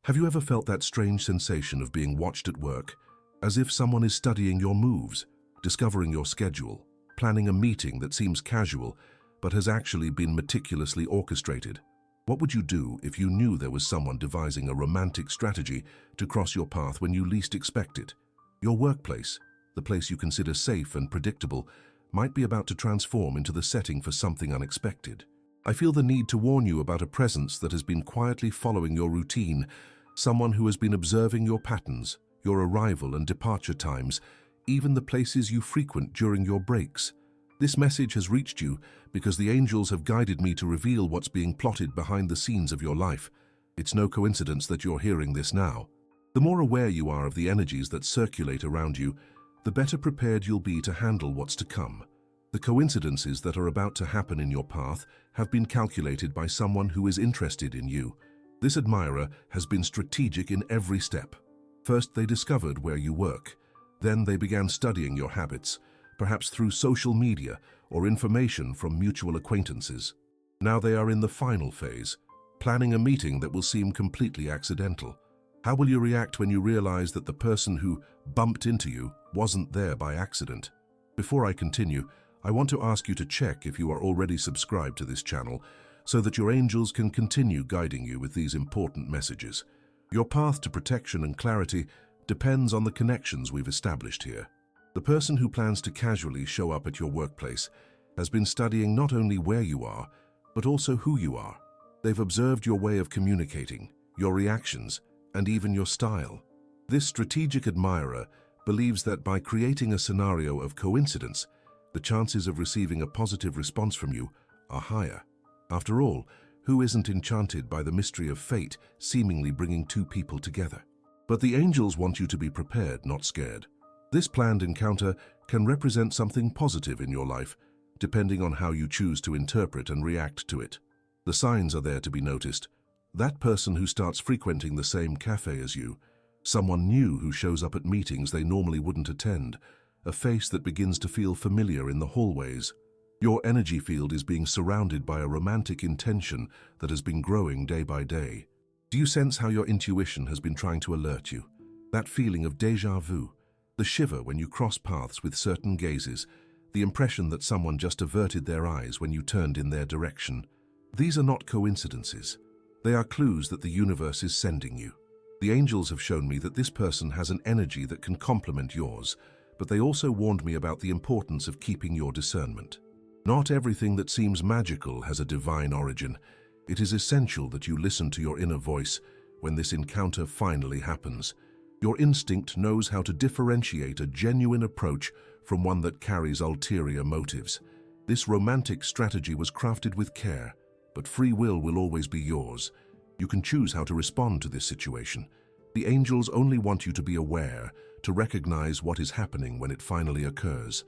Have you ever felt that strange sensation of being watched at work, as if someone is studying your moves, discovering your schedule, planning a meeting that seems casual but has actually been meticulously orchestrated? What would you do if you knew there was someone devising a romantic strategy to cross your path when you least expect it? Your workplace, the place you consider safe and predictable, might be about to transform into the setting for something unexpected. I feel the need to warn you about a presence that has been quietly following your routine, someone who has been observing your patterns, your arrival and departure times, even the places you frequent during your breaks. This message has reached you because the angels have guided me to reveal what's being plotted behind the scenes of your life. It's no coincidence that you're hearing this now. The more aware you are of the energies that circulate around you, the better prepared you'll be to handle what's to come. The coincidences that are about to happen in your path have been calculated by someone who is interested in you. This admirer has been strategic in every step. First, they discovered where you work. Then they began studying your habits, perhaps through social media or information from mutual acquaintances. Now they are in the final phase, planning a meeting that will seem completely accidental. How will you react when you realize that the person who bumped into you wasn't there by accident? Before I continue, I want to ask you to check if you are already subscribed to this channel so that your angels can continue guiding you with these important messages. Your path to protection and clarity depends on the connections we've established here. The person who plans to casually show up at your workplace has been studying not only where you are, but also who you are. They've observed your way of communicating, your reactions, and even your style. This strategic admirer believes that by creating a scenario of coincidence, the chances of receiving a positive response from you are higher. After all, who isn't enchanted by the mystery of fate seemingly bringing two people together? But the angels want you to be prepared, not scared. This planned encounter can represent something positive in your life, depending on how you choose to interpret and react to it. The signs are there to be noticed. That person who starts frequenting the same cafe as you, someone new who shows up at meetings they normally wouldn't attend, a face that begins to feel familiar in the hallways. Your energy field is being surrounded by a romantic intention that has been growing day by day. Do you sense how your intuition has been trying to alert you? That feeling of déjà vu, the shiver when you cross paths with certain gazes, the impression that someone just averted their eyes when you turned in their direction. These are not coincidences. They are clues that the universe is sending you. The angels have shown me that this person has an energy that can complement yours, but they also warned me about the importance of keeping your discernment. Not everything that seems magical has a divine origin. It is essential that you listen to your inner voice when this encounter finally happens. Your instinct knows how to differentiate a genuine approach from one that carries ulterior motives. This romantic strategy was crafted with care, but free will always be yours. You can choose how to respond to this situation. The angels only want you to be aware, to recognize what is happening when it finally occurs.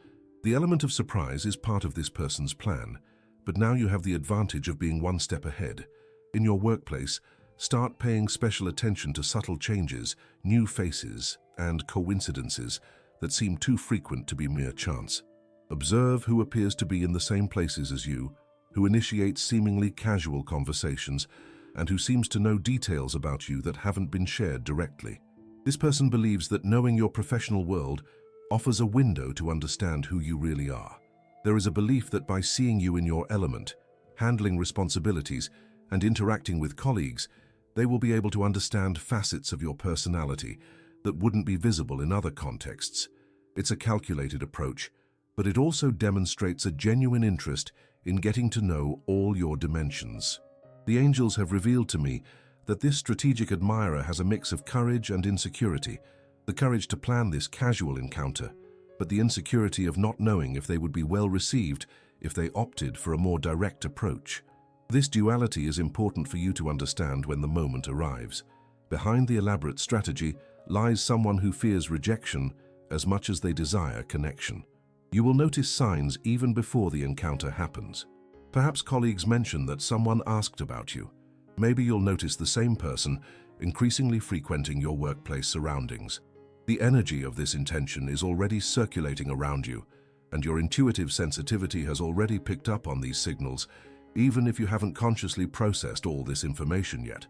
The element of surprise is part of this person's plan, but now you have the advantage of being one step ahead. In your workplace, start paying special attention to subtle changes, new faces, and coincidences that seem too frequent to be mere chance. Observe who appears to be in the same places as you, who initiates seemingly casual conversations, and who seems to know details about you that haven't been shared directly. This person believes that knowing your professional world offers a window to understand who you really are. There is a belief that by seeing you in your element, handling responsibilities, and interacting with colleagues, they will be able to understand facets of your personality that wouldn't be visible in other contexts. It's a calculated approach, but it also demonstrates a genuine interest in getting to know all your dimensions. The angels have revealed to me that this strategic admirer has a mix of courage and insecurity, the courage to plan this casual encounter, but the insecurity of not knowing if they would be well received if they opted for a more direct approach. This duality is important for you to understand when the moment arrives. Behind the elaborate strategy lies someone who fears rejection as much as they desire connection. You will notice signs even before the encounter happens. Perhaps colleagues mention that someone asked about you. Maybe you'll notice the same person increasingly frequenting your workplace surroundings. The energy of this intention is already circulating around you, and your intuitive sensitivity has already picked up on these signals, even if you haven't consciously processed all this information yet.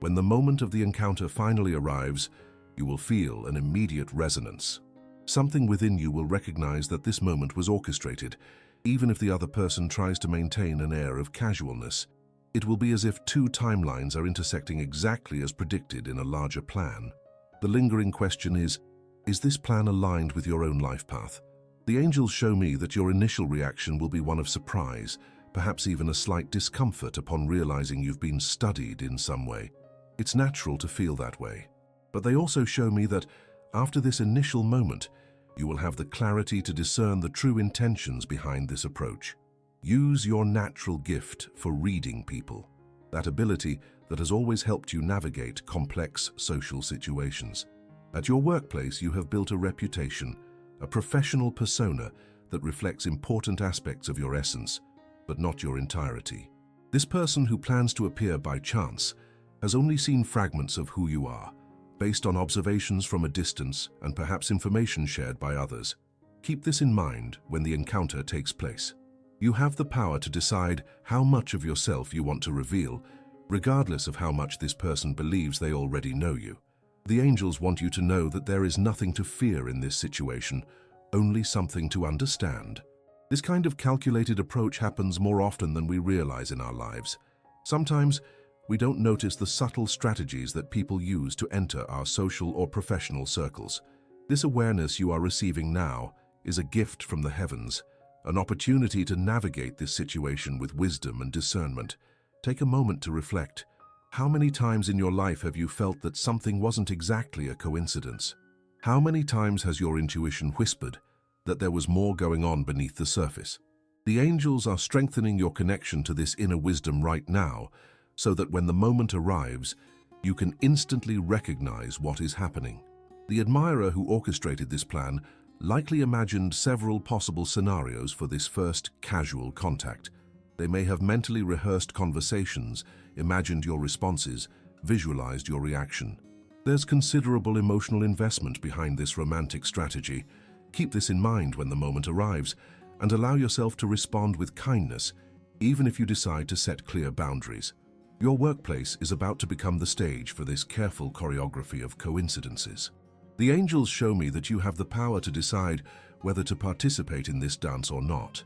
When the moment of the encounter finally arrives, you will feel an immediate resonance. Something within you will recognize that this moment was orchestrated, even if the other person tries to maintain an air of casualness. It will be as if two timelines are intersecting exactly as predicted in a larger plan. The lingering question is this plan aligned with your own life path? The angels show me that your initial reaction will be one of surprise, perhaps even a slight discomfort upon realizing you've been studied in some way. It's natural to feel that way. But they also show me that after this initial moment, you will have the clarity to discern the true intentions behind this approach. Use your natural gift for reading people, that ability that has always helped you navigate complex social situations. At your workplace, you have built a reputation, a professional persona that reflects important aspects of your essence, but not your entirety. This person who plans to appear by chance has only seen fragments of who you are, based on observations from a distance and perhaps information shared by others. Keep this in mind when the encounter takes place. You have the power to decide how much of yourself you want to reveal, regardless of how much this person believes they already know you. The angels want you to know that there is nothing to fear in this situation, only something to understand. This kind of calculated approach happens more often than we realize in our lives. Sometimes, we don't notice the subtle strategies that people use to enter our social or professional circles. This awareness you are receiving now is a gift from the heavens, an opportunity to navigate this situation with wisdom and discernment. Take a moment to reflect. How many times in your life have you felt that something wasn't exactly a coincidence? How many times has your intuition whispered that there was more going on beneath the surface? The angels are strengthening your connection to this inner wisdom right now, so that when the moment arrives, you can instantly recognize what is happening. The admirer who orchestrated this plan likely imagined several possible scenarios for this first casual contact. They may have mentally rehearsed conversations, imagined your responses, visualized your reaction. There's considerable emotional investment behind this romantic strategy. Keep this in mind when the moment arrives, and allow yourself to respond with kindness, even if you decide to set clear boundaries. Your workplace is about to become the stage for this careful choreography of coincidences. The angels show me that you have the power to decide whether to participate in this dance or not.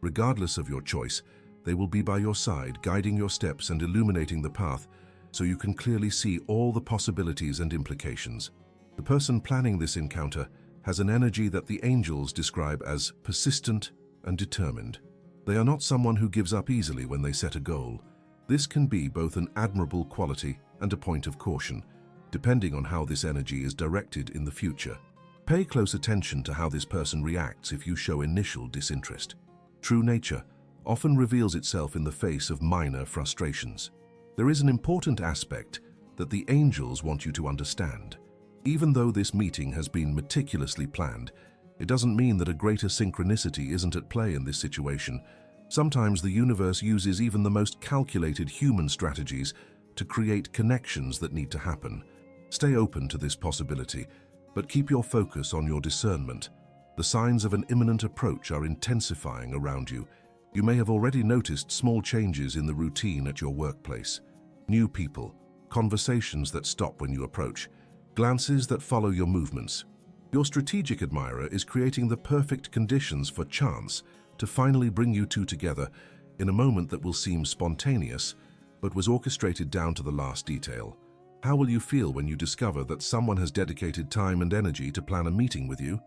Regardless of your choice, they will be by your side, guiding your steps and illuminating the path so you can clearly see all the possibilities and implications. The person planning this encounter has an energy that the angels describe as persistent and determined. They are not someone who gives up easily when they set a goal. This can be both an admirable quality and a point of caution, depending on how this energy is directed in the future. Pay close attention to how this person reacts if you show initial disinterest. True nature often reveals itself in the face of minor frustrations. There is an important aspect that the angels want you to understand. Even though this meeting has been meticulously planned, it doesn't mean that a greater synchronicity isn't at play in this situation. Sometimes the universe uses even the most calculated human strategies to create connections that need to happen. Stay open to this possibility, but keep your focus on your discernment. The signs of an imminent approach are intensifying around you. You may have already noticed small changes in the routine at your workplace. New people, conversations that stop when you approach, glances that follow your movements. Your strategic admirer is creating the perfect conditions for chance to finally bring you two together in a moment that will seem spontaneous, but was orchestrated down to the last detail. How will you feel when you discover that someone has dedicated time and energy to plan a meeting with you?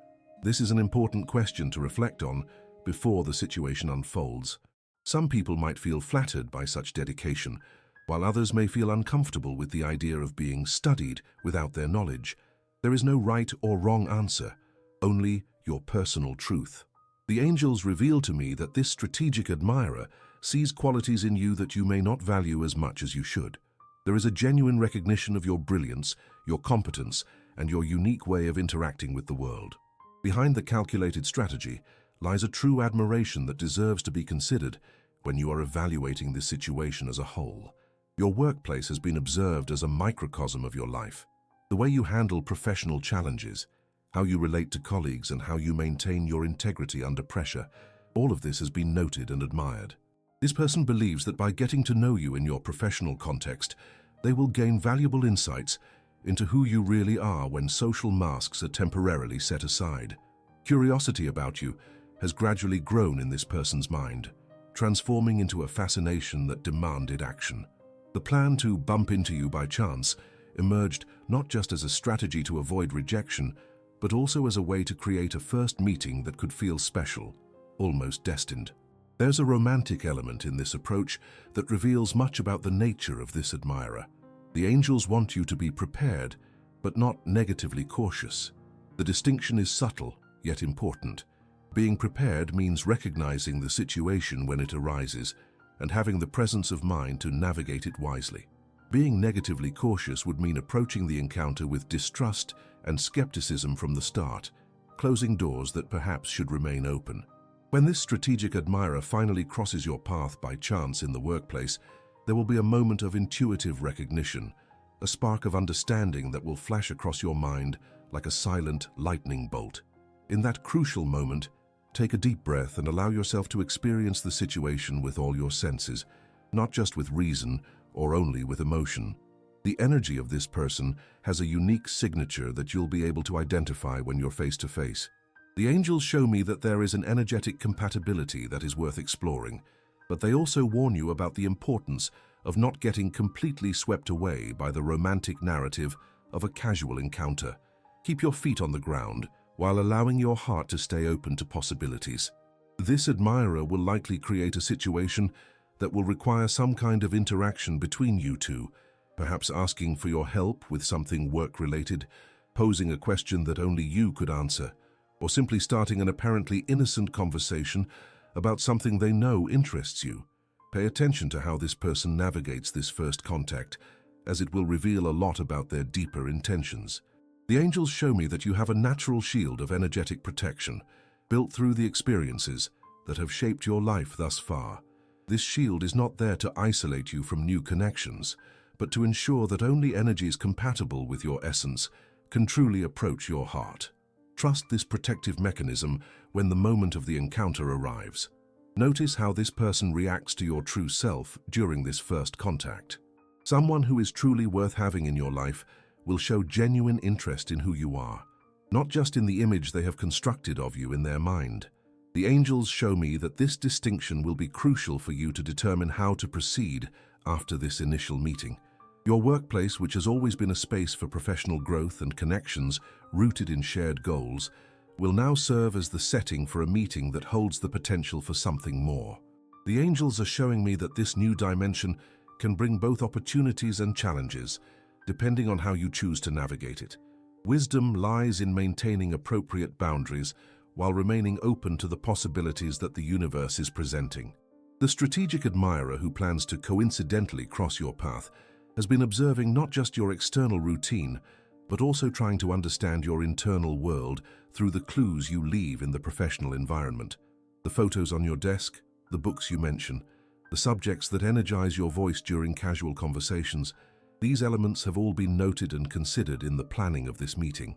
This is an important question to reflect on before the situation unfolds. Some people might feel flattered by such dedication, while others may feel uncomfortable with the idea of being studied without their knowledge. There is no right or wrong answer, only your personal truth. The angels reveal to me that this strategic admirer sees qualities in you that you may not value as much as you should. There is a genuine recognition of your brilliance, your competence, and your unique way of interacting with the world. Behind the calculated strategy lies a true admiration that deserves to be considered when you are evaluating this situation as a whole. Your workplace has been observed as a microcosm of your life. The way you handle professional challenges, how you relate to colleagues, and how you maintain your integrity under pressure, all of this has been noted and admired. This person believes that by getting to know you in your professional context, They will gain valuable insights into who you really are when social masks are temporarily set aside. Curiosity about you has gradually grown in this person's mind, transforming into a fascination that demanded action. The plan to bump into you by chance emerged not just as a strategy to avoid rejection, but also as a way to create a first meeting that could feel special, almost destined. There's a romantic element in this approach that reveals much about the nature of this admirer. The angels want you to be prepared, but not negatively cautious. The distinction is subtle, yet important. Being prepared means recognizing the situation when it arises and having the presence of mind to navigate it wisely. Being negatively cautious would mean approaching the encounter with distrust and skepticism from the start, closing doors that perhaps should remain open. When this strategic admirer finally crosses your path by chance in the workplace, there will be a moment of intuitive recognition, a spark of understanding that will flash across your mind like a silent lightning bolt. In that crucial moment, take a deep breath and allow yourself to experience the situation with all your senses, not just with reason or only with emotion. The energy of this person has a unique signature that you'll be able to identify when you're face to face. The angels show me that there is an energetic compatibility that is worth exploring, but they also warn you about the importance of not getting completely swept away by the romantic narrative of a casual encounter. Keep your feet on the ground while allowing your heart to stay open to possibilities. This admirer will likely create a situation that will require some kind of interaction between you two, perhaps asking for your help with something work-related, posing a question that only you could answer, or simply starting an apparently innocent conversation about something they know interests you. Pay attention to how this person navigates this first contact, as it will reveal a lot about their deeper intentions. The angels show me that you have a natural shield of energetic protection, built through the experiences that have shaped your life thus far. This shield is not there to isolate you from new connections, but to ensure that only energies compatible with your essence can truly approach your heart. Trust this protective mechanism when the moment of the encounter arrives. Notice how this person reacts to your true self during this first contact. Someone who is truly worth having in your life will show genuine interest in who you are, not just in the image they have constructed of you in their mind. The angels show me that this distinction will be crucial for you to determine how to proceed after this initial meeting. Your workplace, which has always been a space for professional growth and connections rooted in shared goals, will now serve as the setting for a meeting that holds the potential for something more. The angels are showing me that this new dimension can bring both opportunities and challenges, depending on how you choose to navigate it. Wisdom lies in maintaining appropriate boundaries while remaining open to the possibilities that the universe is presenting. The strategic admirer who plans to coincidentally cross your path has been observing not just your external routine, but also trying to understand your internal world through the clues you leave in the professional environment. The photos on your desk, the books you mention, the subjects that energize your voice during casual conversations, these elements have all been noted and considered in the planning of this meeting.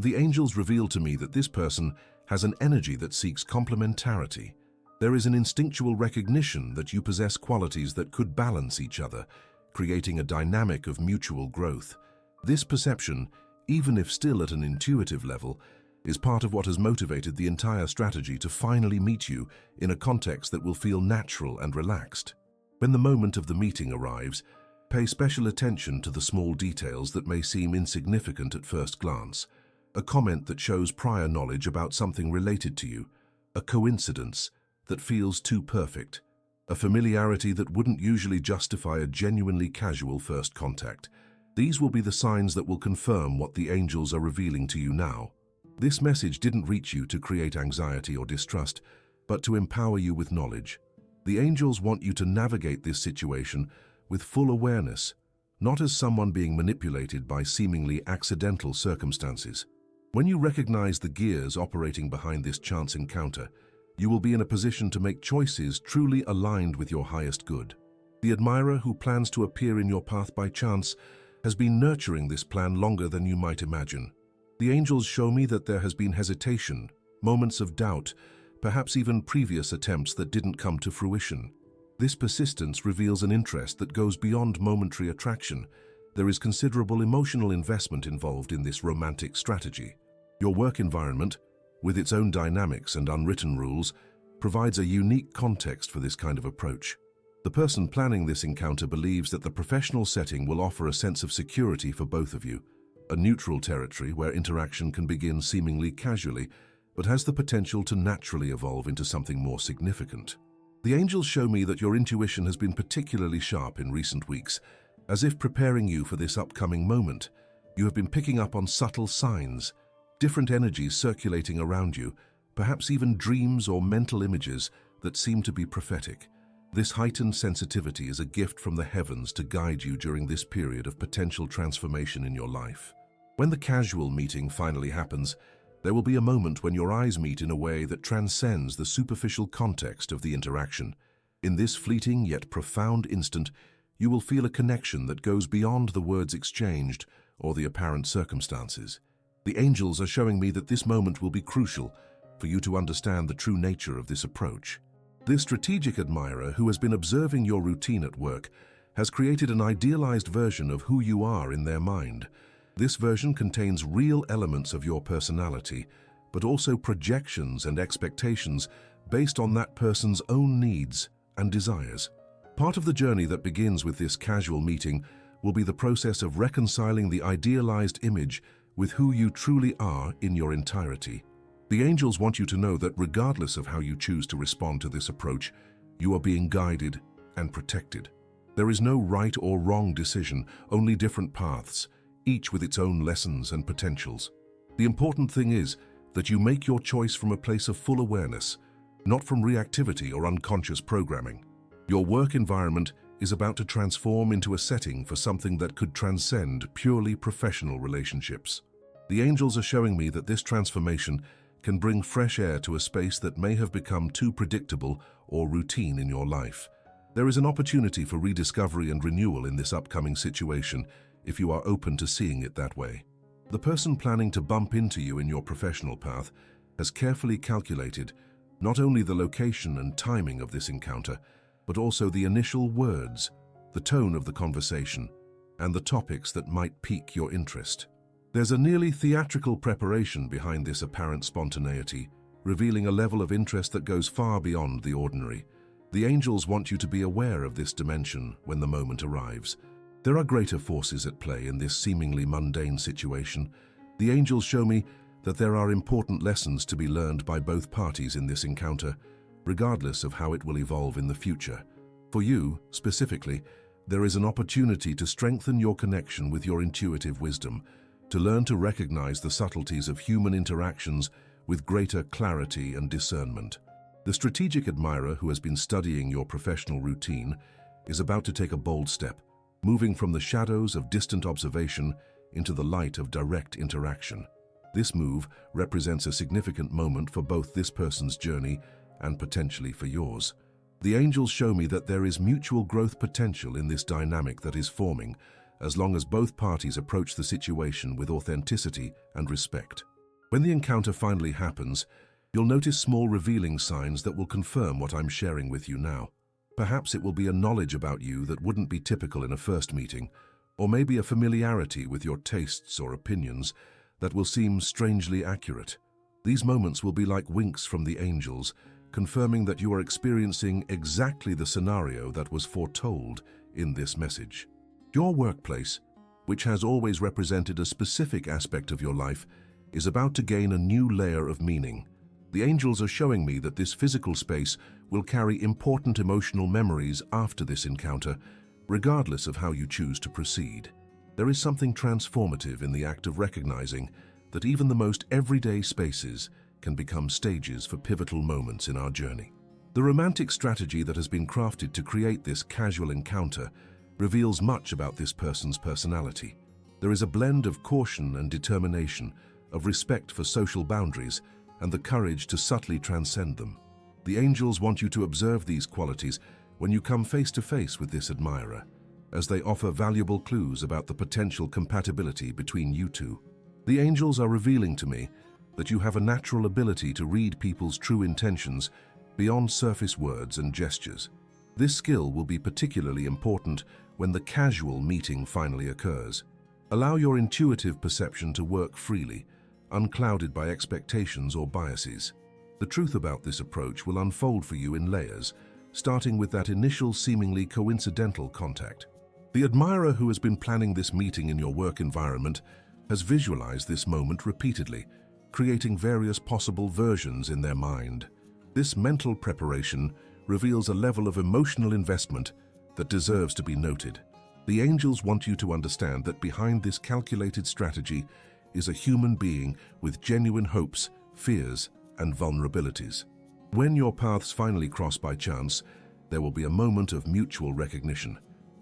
The angels reveal to me that this person has an energy that seeks complementarity. There is an instinctual recognition that you possess qualities that could balance each other, creating a dynamic of mutual growth. This perception, even if still at an intuitive level, is part of what has motivated the entire strategy to finally meet you in a context that will feel natural and relaxed. When the moment of the meeting arrives, pay special attention to the small details that may seem insignificant at first glance. A comment that shows prior knowledge about something related to you, a coincidence that feels too perfect, a familiarity that wouldn't usually justify a genuinely casual first contact. These will be the signs that will confirm what the angels are revealing to you now. This message didn't reach you to create anxiety or distrust, but to empower you with knowledge. The angels want you to navigate this situation with full awareness, not as someone being manipulated by seemingly accidental circumstances. When you recognize the gears operating behind this chance encounter, you will be in a position to make choices truly aligned with your highest good. The admirer who plans to appear in your path by chance has been nurturing this plan longer than you might imagine. The angels show me that there has been hesitation, moments of doubt, perhaps even previous attempts that didn't come to fruition. This persistence reveals an interest that goes beyond momentary attraction. There is considerable emotional investment involved in this romantic strategy. Your work environment, with its own dynamics and unwritten rules, provides a unique context for this kind of approach. The person planning this encounter believes that the professional setting will offer a sense of security for both of you, a neutral territory where interaction can begin seemingly casually, but has the potential to naturally evolve into something more significant. The angels show me that your intuition has been particularly sharp in recent weeks, as if preparing you for this upcoming moment. You have been picking up on subtle signs, different energies circulating around you, perhaps even dreams or mental images that seem to be prophetic. This heightened sensitivity is a gift from the heavens to guide you during this period of potential transformation in your life. When the casual meeting finally happens, there will be a moment when your eyes meet in a way that transcends the superficial context of the interaction. In this fleeting yet profound instant, you will feel a connection that goes beyond the words exchanged or the apparent circumstances. The angels are showing me that this moment will be crucial for you to understand the true nature of this approach. This strategic admirer who has been observing your routine at work has created an idealized version of who you are in their mind. This version contains real elements of your personality, but also projections and expectations based on that person's own needs and desires. Part of the journey that begins with this casual meeting will be the process of reconciling the idealized image with who you truly are in your entirety. The angels want you to know that regardless of how you choose to respond to this approach, you are being guided and protected. There is no right or wrong decision, only different paths, each with its own lessons and potentials. The important thing is that you make your choice from a place of full awareness, not from reactivity or unconscious programming. Your work environment is about to transform into a setting for something that could transcend purely professional relationships. The angels are showing me that this transformation can bring fresh air to a space that may have become too predictable or routine in your life. There is an opportunity for rediscovery and renewal in this upcoming situation if you are open to seeing it that way. The person planning to bump into you in your professional path has carefully calculated not only the location and timing of this encounter, but also the initial words, the tone of the conversation, and the topics that might pique your interest. There's a nearly theatrical preparation behind this apparent spontaneity, revealing a level of interest that goes far beyond the ordinary. The angels want you to be aware of this dimension when the moment arrives. There are greater forces at play in this seemingly mundane situation. The angels show me that there are important lessons to be learned by both parties in this encounter, regardless of how it will evolve in the future. For you, specifically, there is an opportunity to strengthen your connection with your intuitive wisdom, to learn to recognize the subtleties of human interactions with greater clarity and discernment. The strategic admirer who has been studying your professional routine is about to take a bold step, moving from the shadows of distant observation into the light of direct interaction. This move represents a significant moment for both this person's journey and potentially for yours. The angels show me that there is mutual growth potential in this dynamic that is forming, as long as both parties approach the situation with authenticity and respect. When the encounter finally happens, you'll notice small revealing signs that will confirm what I'm sharing with you now. Perhaps it will be a knowledge about you that wouldn't be typical in a first meeting, or maybe a familiarity with your tastes or opinions that will seem strangely accurate. These moments will be like winks from the angels, confirming that you are experiencing exactly the scenario that was foretold in this message. Your workplace, which has always represented a specific aspect of your life, is about to gain a new layer of meaning. The angels are showing me that this physical space will carry important emotional memories after this encounter, regardless of how you choose to proceed. There is something transformative in the act of recognizing that even the most everyday spaces can become stages for pivotal moments in our journey. The romantic strategy that has been crafted to create this casual encounter reveals much about this person's personality. There is a blend of caution and determination, of respect for social boundaries, and the courage to subtly transcend them. The angels want you to observe these qualities when you come face to face with this admirer, as they offer valuable clues about the potential compatibility between you two. The angels are revealing to me that you have a natural ability to read people's true intentions beyond surface words and gestures. This skill will be particularly important when the casual meeting finally occurs. Allow your intuitive perception to work freely, unclouded by expectations or biases. The truth about this approach will unfold for you in layers, starting with that initial seemingly coincidental contact. The admirer who has been planning this meeting in your work environment has visualized this moment repeatedly, creating various possible versions in their mind. This mental preparation reveals a level of emotional investment that deserves to be noted. The angels want you to understand that behind this calculated strategy is a human being with genuine hopes, fears, and vulnerabilities. When your paths finally cross by chance, there will be a moment of mutual recognition.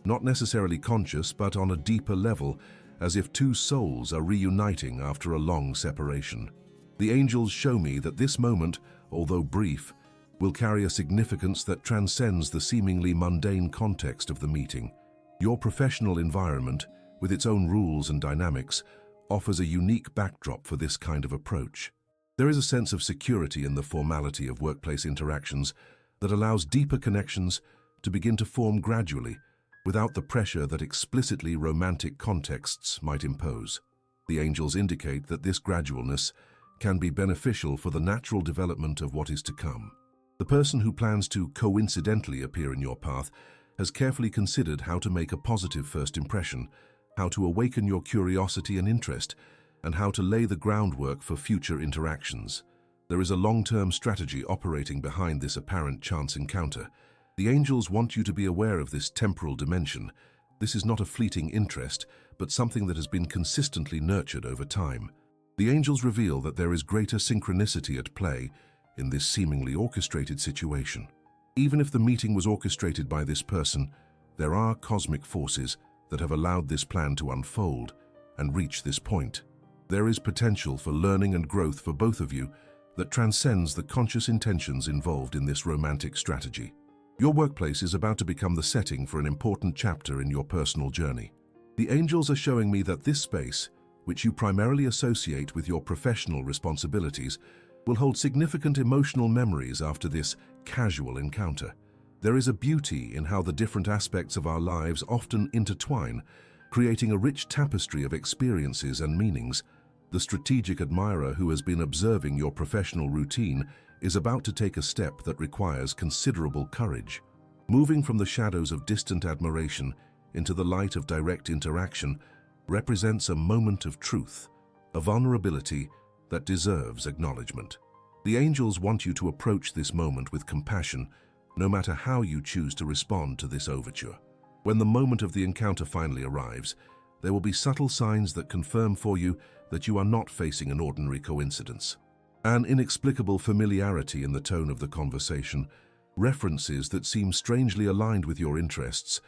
Not necessarily conscious, but on a deeper level, as if two souls are reuniting after a long separation. The angels show me that this moment, although brief, will carry a significance that transcends the seemingly mundane context of the meeting. Your professional environment, with its own rules and dynamics, offers a unique backdrop for this kind of approach. There is a sense of security in the formality of workplace interactions that allows deeper connections to begin to form gradually, without the pressure that explicitly romantic contexts might impose. The angels indicate that this gradualness can be beneficial for the natural development of what is to come. The person who plans to coincidentally appear in your path has carefully considered how to make a positive first impression, how to awaken your curiosity and interest, and how to lay the groundwork for future interactions. There is a long-term strategy operating behind this apparent chance encounter. The angels want you to be aware of this temporal dimension. This is not a fleeting interest, but something that has been consistently nurtured over time. The angels reveal that there is greater synchronicity at play in this seemingly orchestrated situation. Even if the meeting was orchestrated by this person, there are cosmic forces that have allowed this plan to unfold and reach this point. There is potential for learning and growth for both of you that transcends the conscious intentions involved in this romantic strategy. Your workplace is about to become the setting for an important chapter in your personal journey. The angels are showing me that this space, which you primarily associate with your professional responsibilities, will hold significant emotional memories after this casual encounter. There is a beauty in how the different aspects of our lives often intertwine, creating a rich tapestry of experiences and meanings. The strategic admirer who has been observing your professional routine is about to take a step that requires considerable courage. Moving from the shadows of distant admiration into the light of direct interaction represents a moment of truth, a vulnerability that deserves acknowledgement. The angels want you to approach this moment with compassion, no matter how you choose to respond to this overture. When the moment of the encounter finally arrives, there will be subtle signs that confirm for you that you are not facing an ordinary coincidence. An inexplicable familiarity in the tone of the conversation, references that seem strangely aligned with your interests,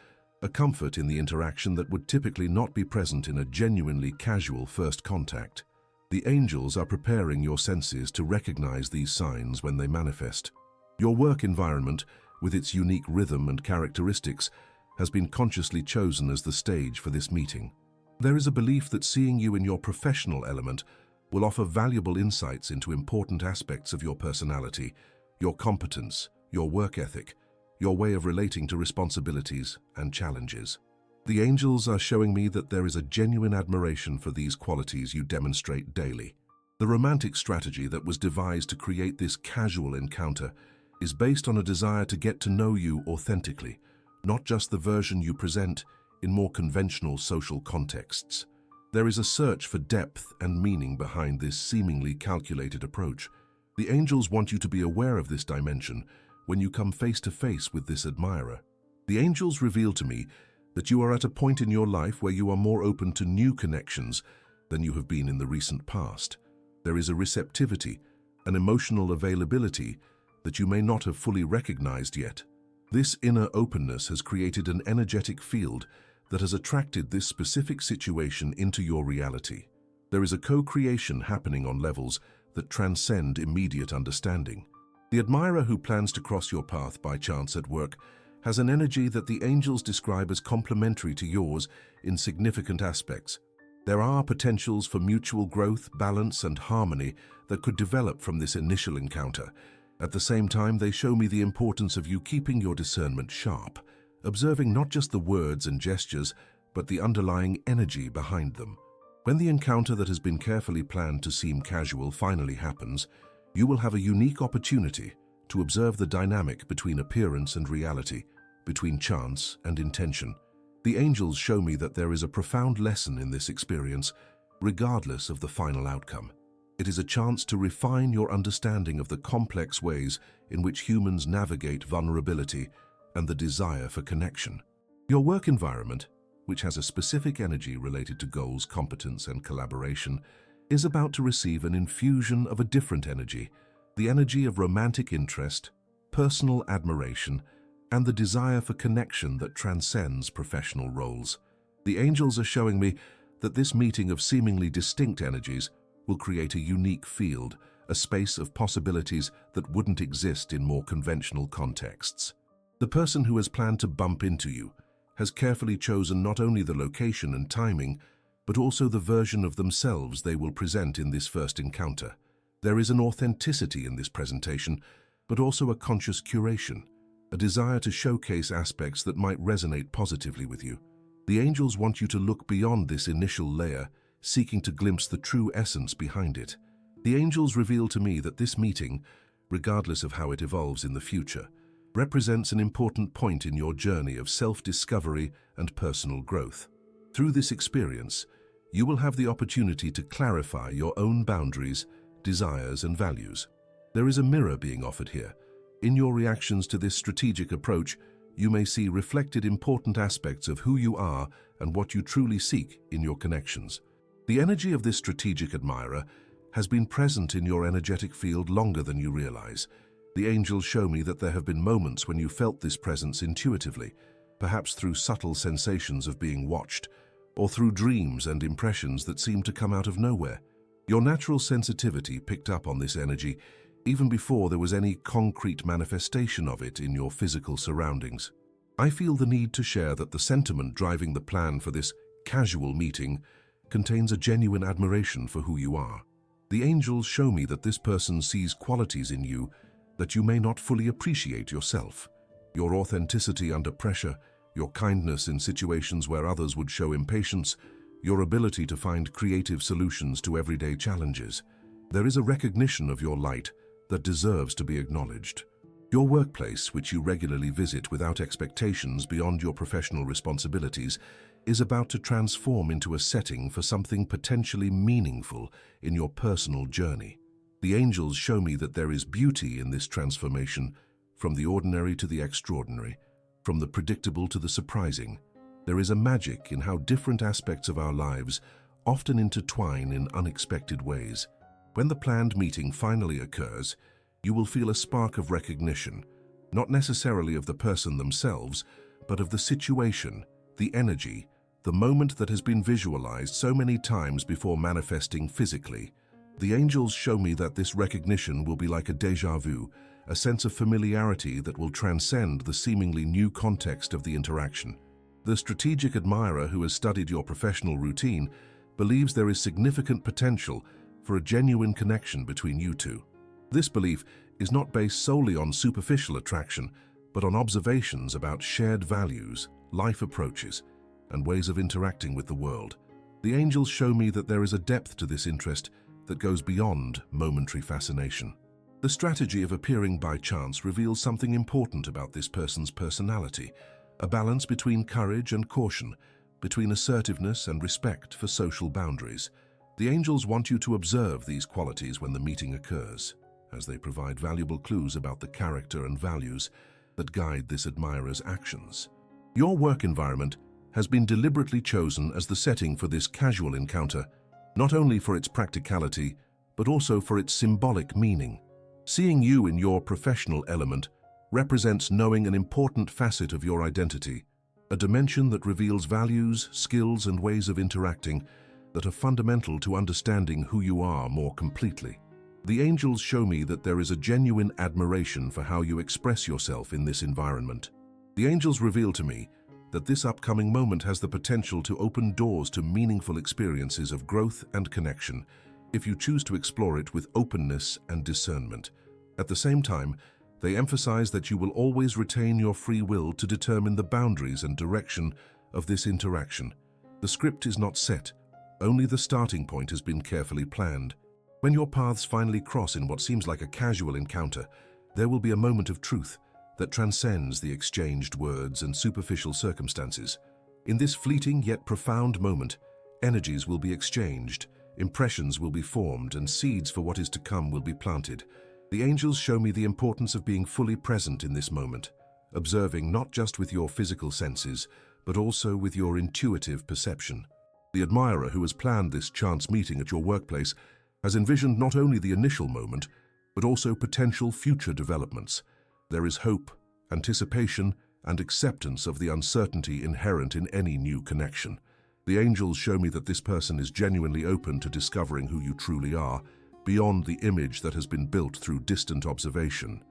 a comfort in the interaction that would typically not be present in a genuinely casual first contact. The angels are preparing your senses to recognize these signs when they manifest. Your work environment, with its unique rhythm and characteristics, has been consciously chosen as the stage for this meeting. There is a belief that seeing you in your professional element will offer valuable insights into important aspects of your personality, your competence, your work ethic, your way of relating to responsibilities and challenges. The angels are showing me that there is a genuine admiration for these qualities you demonstrate daily. The romantic strategy that was devised to create this casual encounter is based on a desire to get to know you authentically, not just the version you present in more conventional social contexts. There is a search for depth and meaning behind this seemingly calculated approach. The angels want you to be aware of this dimension when you come face to face with this admirer. The angels reveal to me that you are at a point in your life where you are more open to new connections than you have been in the recent past. There is a receptivity, an emotional availability that you may not have fully recognized yet. This inner openness has created an energetic field that has attracted this specific situation into your reality. There is a co-creation happening on levels that transcend immediate understanding. The admirer who plans to cross your path by chance at work has an energy that the angels describe as complementary to yours in significant aspects. There are potentials for mutual growth, balance, and harmony that could develop from this initial encounter, At the same time, they show me the importance of you keeping your discernment sharp, observing not just the words and gestures, but the underlying energy behind them. When the encounter that has been carefully planned to seem casual finally happens, you will have a unique opportunity to observe the dynamic between appearance and reality, between chance and intention. The angels show me that there is a profound lesson in this experience, regardless of the final outcome. It is a chance to refine your understanding of the complex ways in which humans navigate vulnerability and the desire for connection. Your work environment, which has a specific energy related to goals, competence, and collaboration, is about to receive an infusion of a different energy, the energy of romantic interest, personal admiration, and the desire for connection that transcends professional roles. The angels are showing me that this meeting of seemingly distinct energies will create a unique field, a space of possibilities that wouldn't exist in more conventional contexts. The person who has planned to bump into you has carefully chosen not only the location and timing, but also the version of themselves they will present in this first encounter. There is an authenticity in this presentation, but also a conscious curation, a desire to showcase aspects that might resonate positively with you. The angels want you to look beyond this initial layer, seeking to glimpse the true essence behind it. The angels reveal to me that this meeting, regardless of how it evolves in the future, represents an important point in your journey of self-discovery and personal growth. Through this experience, you will have the opportunity to clarify your own boundaries, desires, and values. There is a mirror being offered here. In your reactions to this strategic approach, you may see reflected important aspects of who you are and what you truly seek in your connections. The energy of this strategic admirer has been present in your energetic field longer than you realize. The angels show me that there have been moments when you felt this presence intuitively, perhaps through subtle sensations of being watched, or through dreams and impressions that seemed to come out of nowhere. Your natural sensitivity picked up on this energy even before there was any concrete manifestation of it in your physical surroundings. I feel the need to share that the sentiment driving the plan for this casual meeting contains a genuine admiration for who you are. The angels show me that this person sees qualities in you that you may not fully appreciate yourself. Your authenticity under pressure, your kindness in situations where others would show impatience, your ability to find creative solutions to everyday challenges. There is a recognition of your light that deserves to be acknowledged. Your workplace, which you regularly visit without expectations beyond your professional responsibilities, is about to transform into a setting for something potentially meaningful in your personal journey. The angels show me that there is beauty in this transformation, from the ordinary to the extraordinary, from the predictable to the surprising. There is a magic in how different aspects of our lives often intertwine in unexpected ways. When the planned meeting finally occurs, you will feel a spark of recognition, not necessarily of the person themselves, but of the situation, the energy, the moment that has been visualized so many times before manifesting physically. The angels show me that this recognition will be like a déjà vu, a sense of familiarity that will transcend the seemingly new context of the interaction. The strategic admirer who has studied your professional routine believes there is significant potential for a genuine connection between you two. This belief is not based solely on superficial attraction, but on observations about shared values, life approaches, and ways of interacting with the world. The angels show me that there is a depth to this interest that goes beyond momentary fascination. The strategy of appearing by chance reveals something important about this person's personality, a balance between courage and caution, between assertiveness and respect for social boundaries. The angels want you to observe these qualities when the meeting occurs, as they provide valuable clues about the character and values that guide this admirer's actions. Your work environment has been deliberately chosen as the setting for this casual encounter, not only for its practicality, but also for its symbolic meaning. Seeing you in your professional element represents knowing an important facet of your identity, a dimension that reveals values, skills, and ways of interacting that are fundamental to understanding who you are more completely. The angels show me that there is a genuine admiration for how you express yourself in this environment. The angels reveal to me that this upcoming moment has the potential to open doors to meaningful experiences of growth and connection if you choose to explore it with openness and discernment. At the same time, they emphasize that you will always retain your free will to determine the boundaries and direction of this interaction. The script is not set, only the starting point has been carefully planned. When your paths finally cross in what seems like a casual encounter, there will be a moment of truth that transcends the exchanged words and superficial circumstances. In this fleeting yet profound moment, energies will be exchanged, impressions will be formed, and seeds for what is to come will be planted. The angels show me the importance of being fully present in this moment, observing not just with your physical senses, but also with your intuitive perception. The admirer who has planned this chance meeting at your workplace has envisioned not only the initial moment, but also potential future developments. There is hope, anticipation, and acceptance of the uncertainty inherent in any new connection. The angels show me that this person is genuinely open to discovering who you truly are, beyond the image that has been built through distant observation.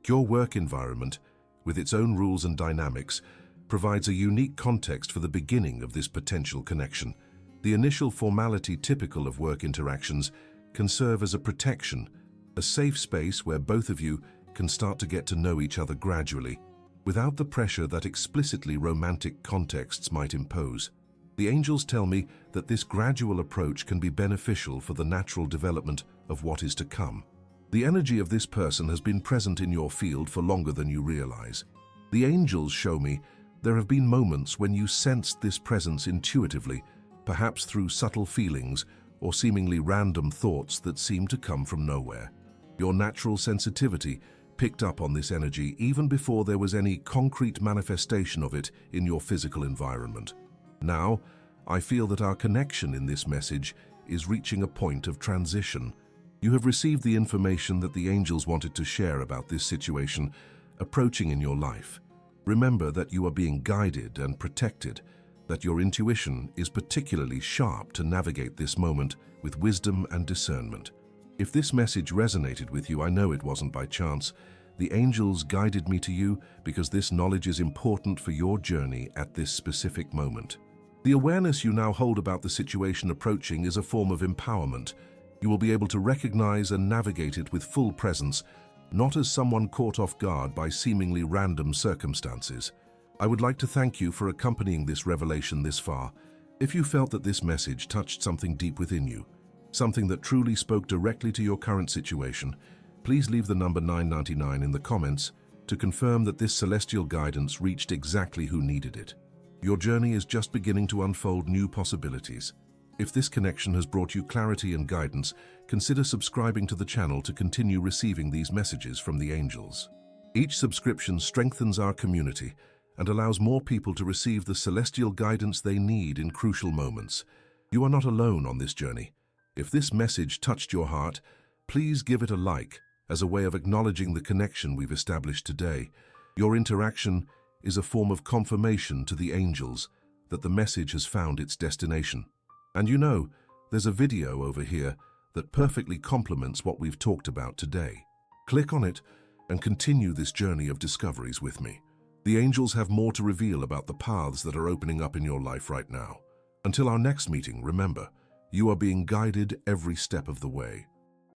Your work environment, with its own rules and dynamics, provides a unique context for the beginning of this potential connection. The initial formality typical of work interactions can serve as a protection, a safe space where both of you can start to get to know each other gradually, without the pressure that explicitly romantic contexts might impose. The angels tell me that this gradual approach can be beneficial for the natural development of what is to come. The energy of this person has been present in your field for longer than you realize. The angels show me there have been moments when you sensed this presence intuitively, perhaps through subtle feelings or seemingly random thoughts that seemed to come from nowhere. Your natural sensitivity picked up on this energy even before there was any concrete manifestation of it in your physical environment. Now, I feel that our connection in this message is reaching a point of transition. You have received the information that the angels wanted to share about this situation approaching in your life. Remember that you are being guided and protected, that your intuition is particularly sharp to navigate this moment with wisdom and discernment. If this message resonated with you, I know it wasn't by chance. The angels guided me to you because this knowledge is important for your journey at this specific moment. The awareness you now hold about the situation approaching is a form of empowerment. You will be able to recognize and navigate it with full presence, not as someone caught off guard by seemingly random circumstances. I would like to thank you for accompanying this revelation this far. If you felt that this message touched something deep within you, something that truly spoke directly to your current situation, please leave the number 999 in the comments to confirm that this celestial guidance reached exactly who needed it. Your journey is just beginning to unfold new possibilities. If this connection has brought you clarity and guidance, consider subscribing to the channel to continue receiving these messages from the angels. Each subscription strengthens our community and allows more people to receive the celestial guidance they need in crucial moments. You are not alone on this journey. If this message touched your heart, please give it a like as a way of acknowledging the connection we've established today. Your interaction is a form of confirmation to the angels that the message has found its destination. And you know, there's a video over here that perfectly complements what we've talked about today. Click on it and continue this journey of discoveries with me. The angels have more to reveal about the paths that are opening up in your life right now. Until our next meeting, remember, you are being guided every step of the way.